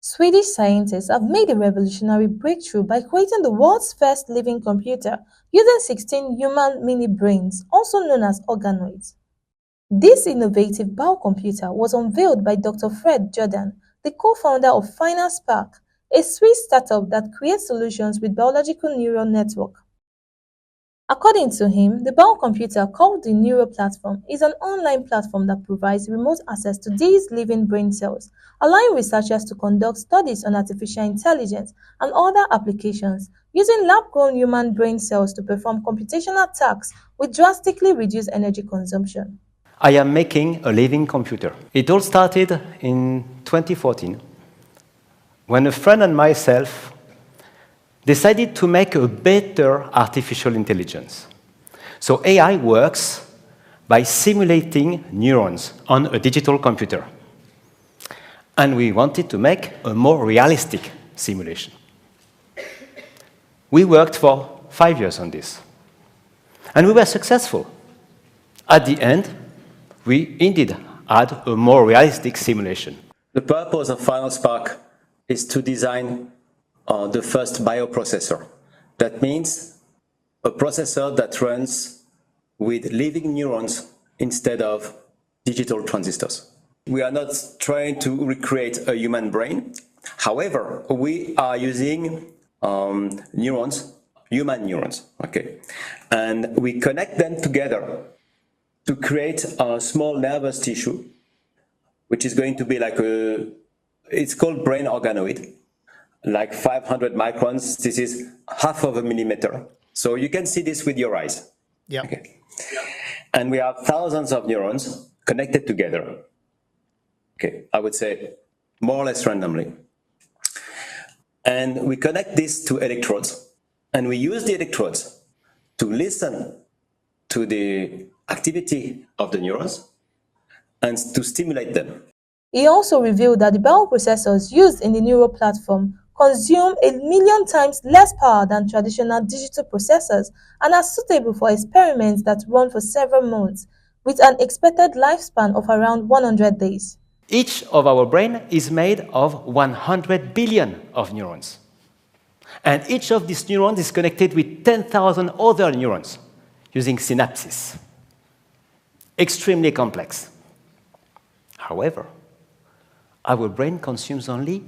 Swedish scientists have made a revolutionary breakthrough by creating the world's first living computer using 16 human mini-brains, also known as organoids. This innovative biocomputer was unveiled by Dr. Fred Jordan, the co-founder of Spark, a Swiss startup that creates solutions with biological neural network. According to him, the biocomputer, called the Neuro Platform, is an online platform that provides remote access to these living brain cells, allowing researchers to conduct studies on artificial intelligence and other applications, using lab-grown human brain cells to perform computational tasks with drastically reduced energy consumption. I am making a living computer. It all started in 2014 when a friend and myself decided to make a better artificial intelligence. So AI works by simulating neurons on a digital computer. And we wanted to make a more realistic simulation. We worked for 5 years on this. And we were successful. At the end, we indeed had a more realistic simulation. The purpose of Spark is to design the first bioprocessor. That means a processor that runs with living neurons instead of digital transistors. We are not trying to recreate a human brain. However, we are using neurons, human neurons, okay? And we connect them together to create a small nervous tissue, which is going to be like it's called brain organoid, like 500 microns. This is half of a millimeter. So you can see this with your eyes. Yeah. Okay. And we have thousands of neurons connected together. Okay, I would say more or less randomly. And we connect this to electrodes. And we use the electrodes to listen to the activity of the neurons and to stimulate them. He also revealed that the bioprocessors used in the Neuro platform consume 1,000,000 times less power than traditional digital processors and are suitable for experiments that run for several months, with an expected lifespan of around 100 days. Each of our brain is made of 100 billion of neurons. And each of these neurons is connected with 10,000 other neurons using synapses. Extremely complex. However, our brain consumes only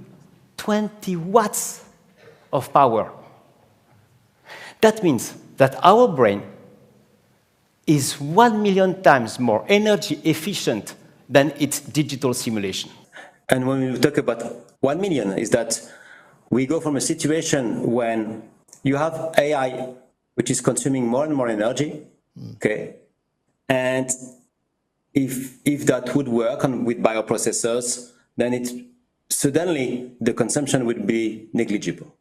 20 watts of power. That means that our brain is 1,000,000 times more energy efficient than its digital simulation. And when we talk about 1 million, is that we go from a situation when you have AI, which is consuming more and more energy, okay? And if that would work with bioprocessors, then suddenly the consumption would be negligible.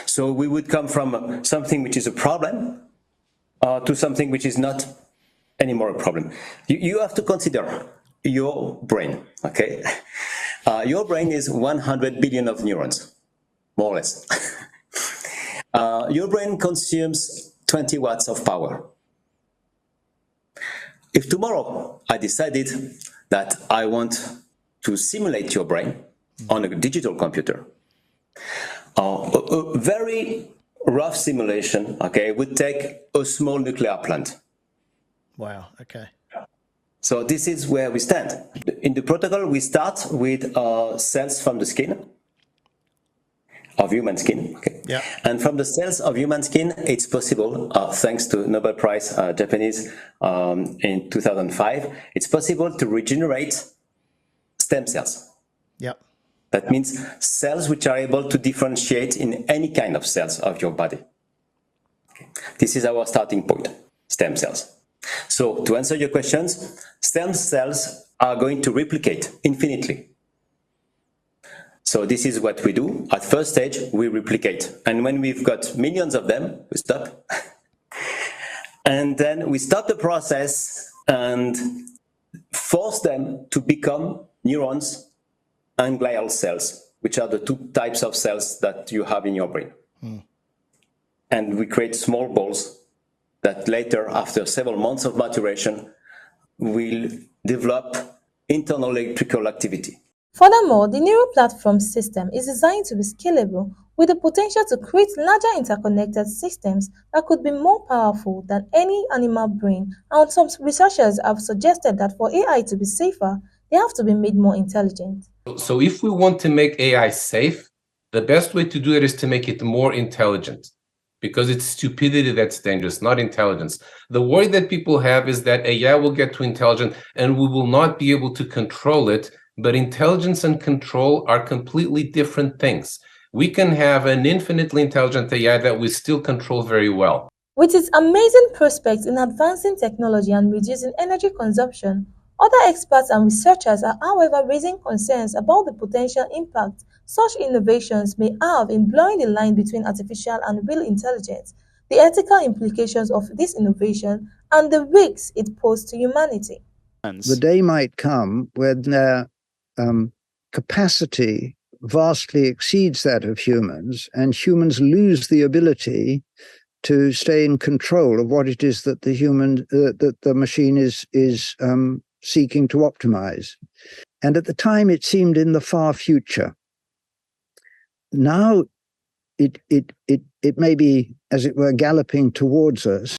So we would come from something which is a problem to something which is not anymore a problem. You have to consider your brain, okay? Your brain is 100 billion of neurons, more or less. Your brain consumes 20 watts of power. If tomorrow I decided that I want to simulate your brain on a digital computer, a very rough simulation, okay, would take a small nuclear plant. Wow, okay. So this is where we stand. In the protocol, we start with cells from the skin, of human skin. Okay? Yeah. And from the cells of human skin, it's possible, thanks to Nobel Prize Japanese in 2005, it's possible to regenerate stem cells. Yeah. That means cells which are able to differentiate in any kind of cells of your body. Okay. This is our starting point, stem cells. So to answer your questions, stem cells are going to replicate infinitely. So this is what we do. At first stage, we replicate. And when we've got millions of them, we stop. And then we stop the process and force them to become neurons and glial cells, which are the two types of cells that you have in your brain. And we create small balls that later, after several months of maturation, will develop internal electrical activity. Furthermore, the neural platform system is designed to be scalable with the potential to create larger interconnected systems that could be more powerful than any animal brain, and some researchers have suggested that for AI to be safer, they have to be made more intelligent. So if we want to make AI safe, the best way to do it is to make it more intelligent, because it's stupidity that's dangerous, not intelligence. The worry that people have is that AI will get too intelligent and we will not be able to control it, but intelligence and control are completely different things. We can have an infinitely intelligent AI that we still control very well. With its amazing prospects in advancing technology and reducing energy consumption, other experts and researchers are however raising concerns about the potential impact such innovations may have in blurring the line between artificial and real intelligence, the ethical implications of this innovation, and the risks it poses to humanity. The day might come when their capacity vastly exceeds that of humans, and humans lose the ability to stay in control of what it is that the machine is seeking to optimize. And at the time, it seemed in the far future. Now, it may be, as it were, galloping towards us.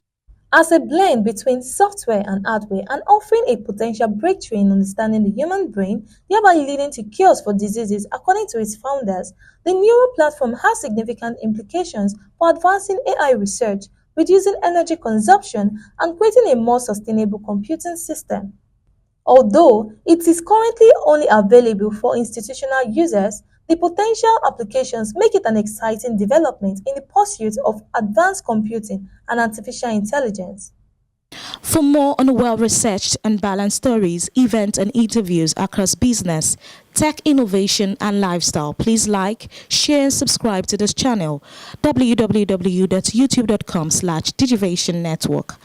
As a blend between software and hardware and offering a potential breakthrough in understanding the human brain, thereby leading to cures for diseases, according to its founders, the neural platform has significant implications for advancing AI research, reducing energy consumption, and creating a more sustainable computing system. Although it is currently only available for institutional users, the potential applications make it an exciting development in the pursuit of advanced computing and artificial intelligence. For more on well-researched and balanced stories, events and interviews across business, tech innovation and lifestyle, please like, share and subscribe to this channel, www.youtube.com/digivationnetwork.